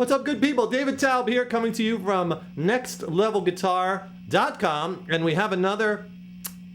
What's up, good people? David Taub here, coming to you from nextlevelguitar.com, and we have another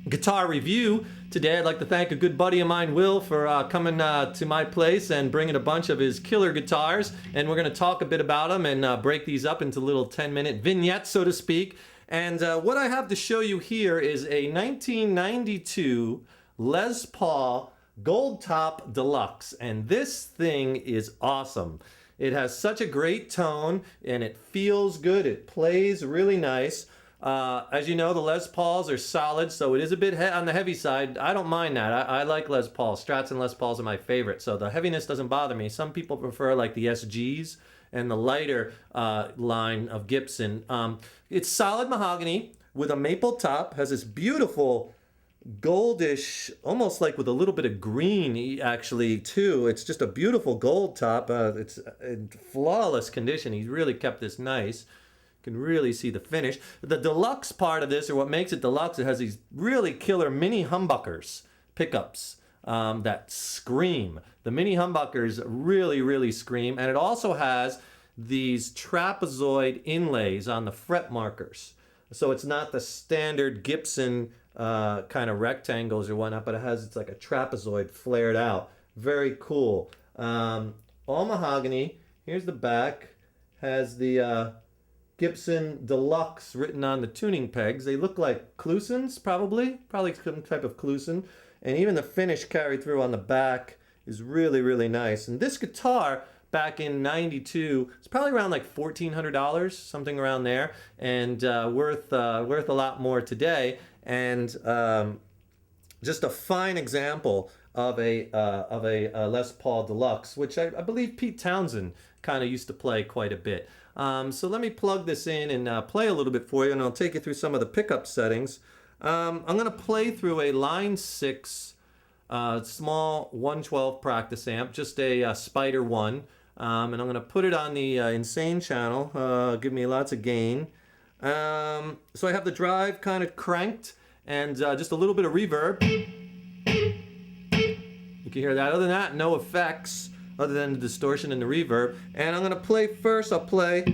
guitar review today. I'd like to thank a good buddy of mine, Will, for coming to my place and bringing a bunch of his killer guitars, and we're going to talk a bit about them and break these up into little 10-minute vignettes, so to speak. And what I have to show you here is a 1992 Les Paul Goldtop Deluxe, and this thing is awesome. It has such a great tone, and it feels good. It plays really nice. As you know, the Les Pauls are solid, so it is a bit on the heavy side. I don't mind that. I like Les Pauls. Strats and Les Pauls are my favorite, so the heaviness doesn't bother me. Some people prefer like the SGs and the lighter line of Gibson. It's solid mahogany with a maple top. Has this beautiful goldish, almost like with a little bit of green actually too. It's just a beautiful gold top. It's in flawless condition. He's really kept this nice. You can really see the finish. The deluxe part of this, or what makes it deluxe, it has these really killer mini humbuckers pickups that scream. The mini humbuckers really scream, and it also has these trapezoid inlays on the fret markers. So it's not the standard Gibson kind of rectangles or whatnot, but it's like a trapezoid flared out. Very cool. All mahogany. Here's the back. Has the Gibson Deluxe written on the tuning pegs. They look like Clusons, probably some type of Cluson. And even the finish carried through on the back is really nice. And this guitar back in '92, it's probably around like $1,400, something around there, and worth a lot more today. And just a fine example of a Les Paul Deluxe, which I believe Pete Townshend kind of used to play quite a bit. So let me plug this in and play a little bit for you, and I'll take you through some of the pickup settings. I'm going to play through a Line 6 small 112 practice amp, just a Spider 1. And I'm going to put it on the Insane channel, give me lots of gain. So I have the drive kind of cranked and just a little bit of reverb. You can hear that. Other than that, no effects other than the distortion and the reverb. And I'm going to play first. I'll play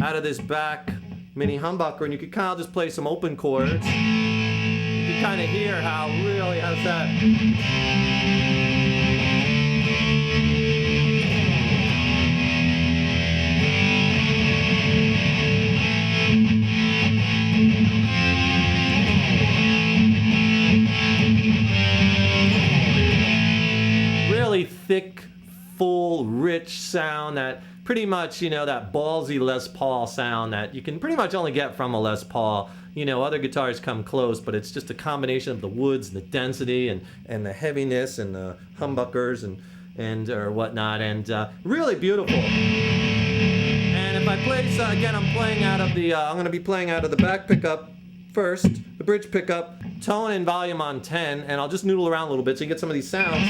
out of this back mini humbucker, and you can kind of just play some open chords. You can kind of hear how really has that. Thick, full, rich sound that pretty much, that ballsy Les Paul sound that you can pretty much only get from a Les Paul. Other guitars come close, but it's just a combination of the woods and the density and the heaviness and the humbuckers and or whatnot, and really beautiful. And if I play, again, I'm going to be playing out of the back pickup first, the bridge pickup, tone and volume on 10, and I'll just noodle around a little bit so you get some of these sounds.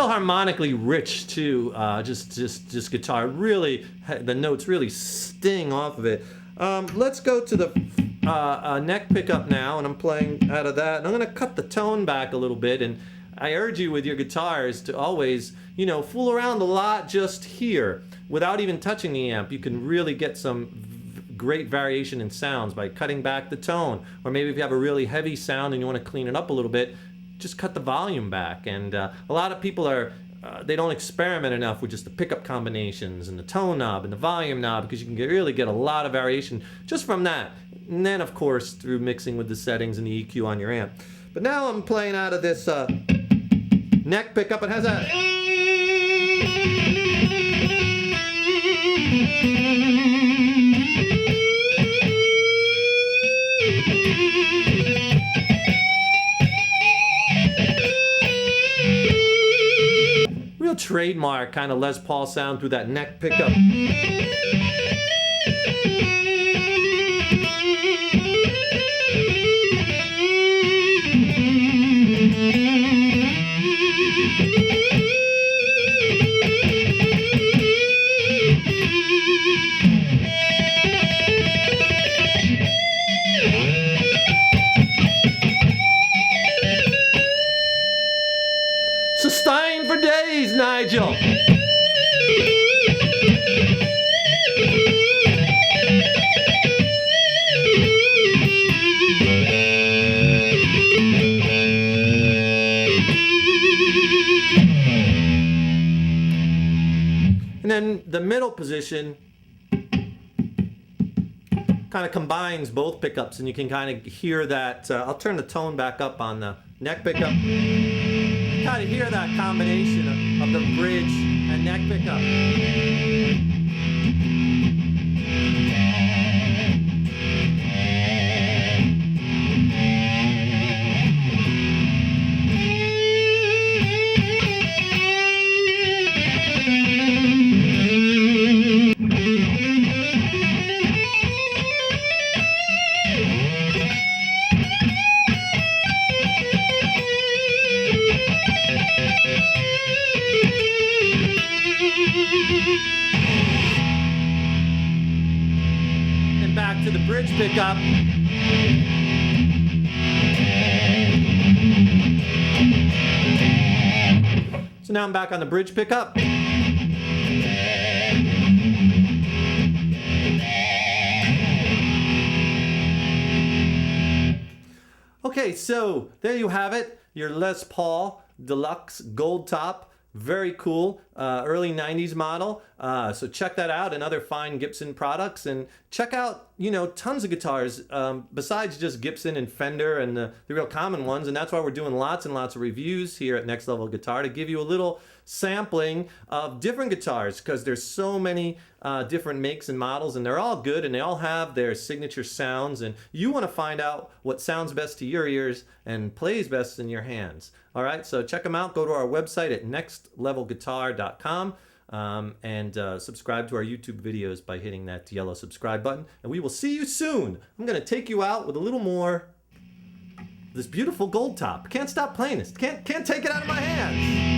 Harmonically rich too, just guitar. Really, the notes really sting off of it. Let's go to the neck pickup now, and I'm playing out of that. And I'm going to cut the tone back a little bit. And I urge you with your guitars to always, fool around a lot just here without even touching the amp. You can really get some great variation in sounds by cutting back the tone. Or maybe if you have a really heavy sound and you want to clean it up a little bit, just cut the volume back. And a lot of people they don't experiment enough with just the pickup combinations and the tone knob and the volume knob, because you can really get a lot of variation just from that. And then, of course, through mixing with the settings and the EQ on your amp. But now I'm playing out of this neck pickup. It has a... trademark kind of Les Paul sound through that neck pickup. Sustain for days, Nigel. And then the middle position kind of combines both pickups, and you can kind of hear that. I'll turn the tone back up on the neck pickup. Kind of hear that combination of the bridge and neck pickup. And back to the bridge pickup. So now I'm back on the bridge pickup. Okay, so there you have it, your Les Paul Deluxe Goldtop. Very cool, early 90s model. So check that out and other fine Gibson products. And check out, tons of guitars besides just Gibson and Fender and the real common ones. And that's why we're doing lots and lots of reviews here at Next Level Guitar to give you a little sampling of different guitars, because there's so many different makes and models, and they're all good and they all have their signature sounds, and you want to find out what sounds best to your ears and plays best in your hands. All right, so check them out. Go to our website at nextlevelguitar.com and subscribe to our YouTube videos by hitting that yellow subscribe button, and we will see you soon. I'm going to take you out with a little more of this beautiful Goldtop. Can't stop playing this. Can't take it out of my hands.